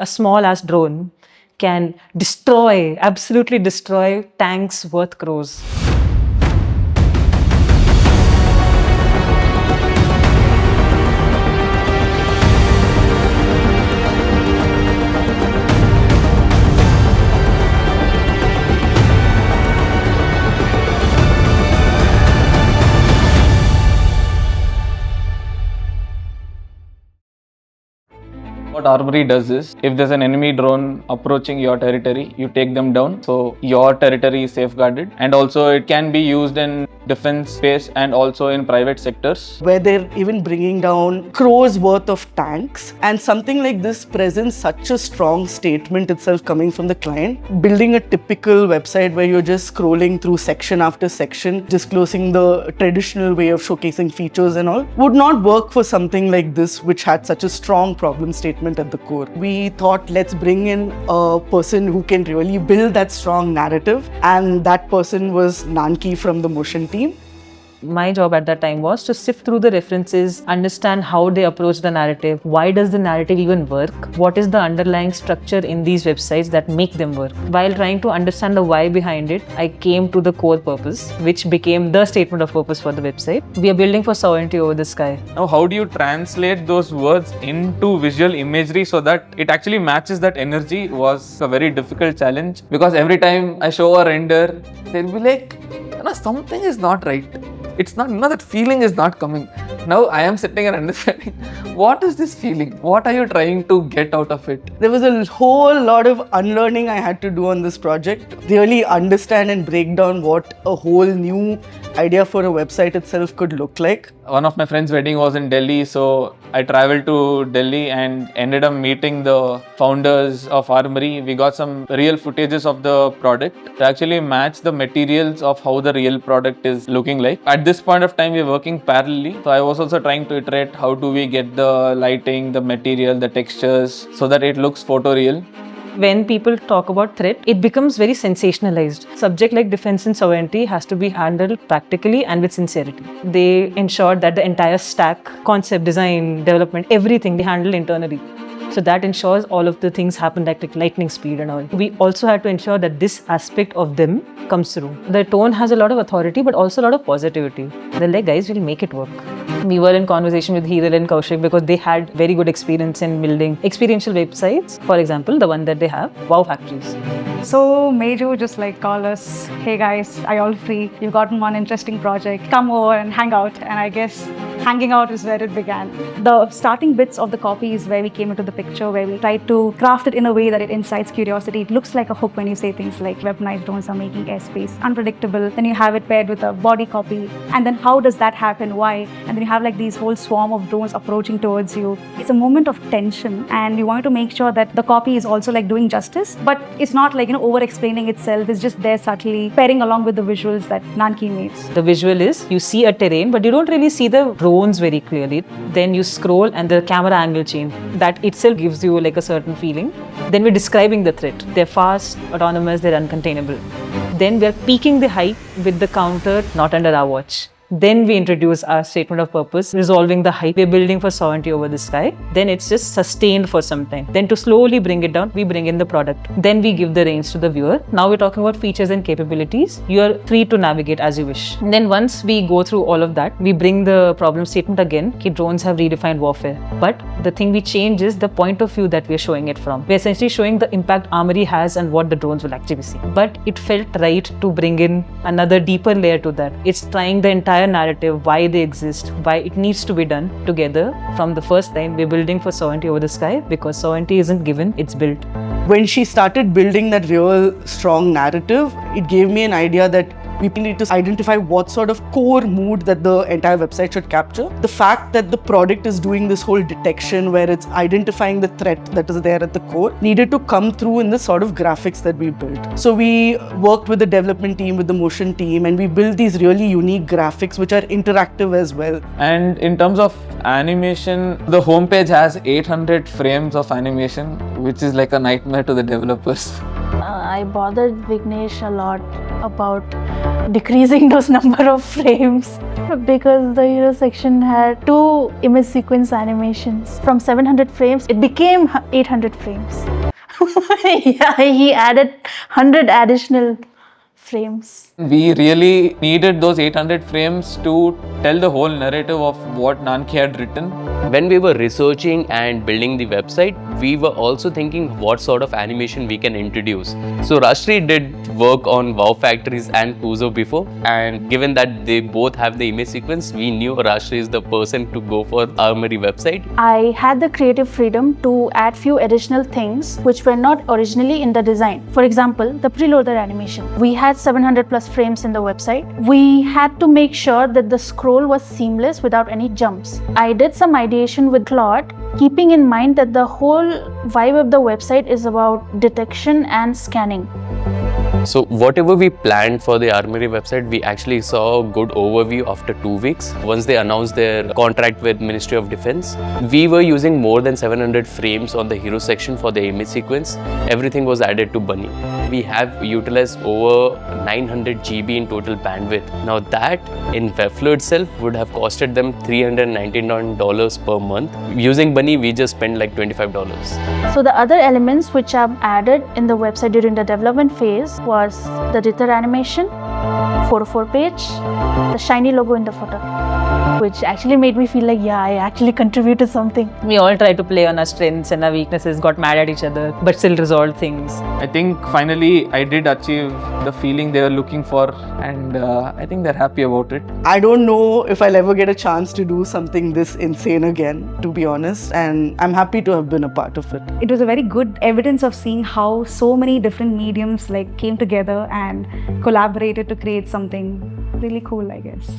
A small ass drone can absolutely destroy tanks worth crores. What Armory does is, if there's an enemy drone approaching your territory, you take them down, so your territory is safeguarded. And also it can be used in defense space and also in private sectors. Where they're even bringing down crores worth of tanks. And something like this presents such a strong statement itself coming from the client. Building a typical website where you're just scrolling through section after section, disclosing the traditional way of showcasing features and all, would not work for something like this, which had such a strong problem statement at the core. We thought, let's bring in a person who can really build that strong narrative, and that person was Nanki from the motion team. My job at that time was to sift through the references, understand how they approach the narrative, why does the narrative even work, what is the underlying structure in these websites that make them work. While trying to understand the why behind it, I came to the core purpose, which became the statement of purpose for the website. We are building for sovereignty over the sky. Now, how do you translate those words into visual imagery so that it actually matches that energy was a very difficult challenge, because every time I show a render, they'll be like, something is not right. It's not, that feeling is not coming. Now I am sitting and understanding, what is this feeling? What are you trying to get out of it? There was a whole lot of unlearning I had to do on this project. Really understand and break down what a whole new idea for a website itself could look like. One of my friend's wedding was in Delhi, so I traveled to Delhi and ended up meeting the founders of Armory. We got some real footages of the product to actually match the materials of how the real product is looking like. At this point of time, we're working parallelly. So I was also trying to iterate how do we get the lighting, the material, the textures so that it looks photoreal. When people talk about threat, it becomes very sensationalized. Subject like defense and sovereignty has to be handled practically and with sincerity. They ensured that the entire stack, concept, design, development, everything they handle internally. So that ensures all of the things happen like lightning speed and all. We also had to ensure that this aspect of them comes through. The tone has a lot of authority but also a lot of positivity. They're like, guys, we'll make it work. We were in conversation with Hiral and Kaushik because they had very good experience in building experiential websites. For example, the one that they have, Wow Factories. So Meju just call us, hey guys, are you all free? You've gotten one interesting project. Come over and hang out. And I guess hanging out is where it began. The starting bits of the copy is where we came into the picture, where we tried to craft it in a way that it incites curiosity. It looks like a hook when you say things like weaponized drones are making airspace unpredictable. Then you have it paired with a body copy. And then how does that happen? Why? And then you have these whole swarm of drones approaching towards you. It's a moment of tension, and we wanted to make sure that the copy is also doing justice, but it's not over explaining itself. It's just there subtly pairing along with the visuals that Nanki makes. The visual is you see a terrain, but you don't really see the drones very clearly. Then you scroll and the camera angle change. That itself gives you a certain feeling. Then we're describing the threat. They're fast, autonomous, they're uncontainable. Then we're peaking the hype with the counter, not under our watch. Then we introduce our statement of purpose, resolving the hype. We're building for sovereignty over the sky. Then it's just sustained for some time. Then to slowly bring it down, we bring in the product. Then we give the reins to the viewer. Now we're talking about features and capabilities. You are free to navigate as you wish. And then once we go through all of that, we bring the problem statement again. Drones have redefined warfare. But the thing we change is the point of view that we're showing it from. We're essentially showing the impact Armory has and what the drones will actually see. But it felt right to bring in another deeper layer to that. It's trying the entire narrative, why they exist, why it needs to be done together. From the first time, we're building for sovereignty over the sky because sovereignty isn't given, it's built. When she started building that real strong narrative, it gave me an idea that we need to identify what sort of core mood that the entire website should capture. The fact that the product is doing this whole detection where it's identifying the threat that is there at the core needed to come through in the sort of graphics that we built. So we worked with the development team, with the motion team, and we built these really unique graphics which are interactive as well. And in terms of animation, the homepage has 800 frames of animation, which is like a nightmare to the developers. I bothered Vignesh a lot about decreasing those number of frames because the hero section had two do image sequence animations. From 700 frames, it became 800 frames. Yeah, he added 100 additional frames. We really needed those 800 frames to tell the whole narrative of what Nanki had written. When we were researching and building the website, we were also thinking what sort of animation we can introduce. So Rashri did work on Wow Factories and Kuzo before, and given that they both have the image sequence, we knew Rashri is the person to go for Armory website. I had the creative freedom to add few additional things which were not originally in the design. For example, the preloader animation. We had 700 plus frames in the website. We had to make sure that the scroll was seamless without any jumps. I did some ideation with Claude, keeping in mind that the whole vibe of the website is about detection and scanning. So whatever we planned for the Armory website, we actually saw a good overview after 2 weeks. Once they announced their contract with Ministry of Defense, we were using more than 700 frames on the hero section for the image sequence. Everything was added to Bunny. We have utilized over 900 GB in total bandwidth. Now that in Webflow itself would have costed them $399 per month. Using Bunny, we just spent like $25. So the other elements which I've added in the website during the development phase was the Ritter animation, 404 page, the shiny logo in the photo, which actually made me feel like, yeah, I actually contributed something. We all tried to play on our strengths and our weaknesses, got mad at each other, but still resolved things. I think finally I did achieve the feeling they were looking for, and I think they're happy about it. I don't know if I'll ever get a chance to do something this insane again, to be honest, and I'm happy to have been a part of it. It was a very good evidence of seeing how so many different mediums like came together and collaborated to create something really cool, I guess.